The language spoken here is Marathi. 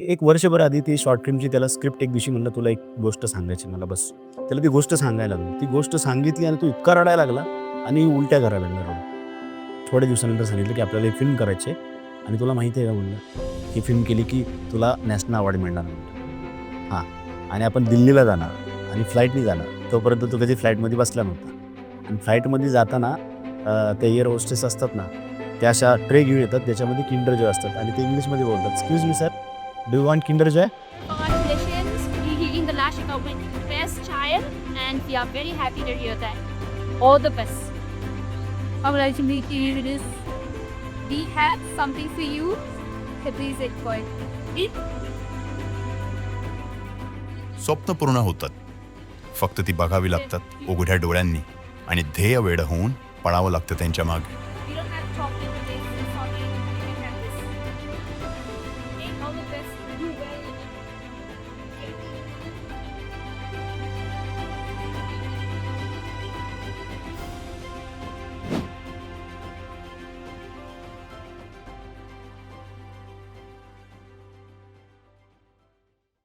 एक वर्षभर आधी ती शॉर्ट फिल्मची त्याला स्क्रिप्ट एक दिवशी म्हणलं, "तुला एक गोष्ट सांगायची मला बस." त्याला ती गोष्ट सांगायला लागलो. ती गोष्ट सांगितली आणि तो इतका रडायला लागला आणि उलट्या करायला लागला रडून. थोड्या दिवसानंतर सांगितलं, की "आपल्याला ही फिल्म करायची आहे आणि तुला माहिती आहे का?" म्हणलं, "ही फिल्म केली की तुला नॅशनल अवॉर्ड मिळणार." म्हणलं. "हां, आणि आपण दिल्लीला जाणार आणि फ्लाईटनी जाणार." तोपर्यंत तो कधी फ्लाईटमध्ये बसला नव्हता आणि फ्लाईटमध्ये जाताना त्या एअर होस्टेस असतात ना, त्या अशा ट्रे घेऊन येतात, त्याच्यामध्ये किंडर जॉय असतात आणि ते इंग्लिशमध्ये बोलतात, "excuse me sir, do you want Kinder Joy?" Congratulations, in the last account best child, and we are very happy to hear that. All the best. I would like to meet you with this. We have something for you. Please enjoy. स्वप्न पूर्ण होतात, फक्त ती बघावी लागतात उघड्या डोळ्यांनी आणि ध्येय वेड होऊन पळावं लागतं त्यांच्या मागे.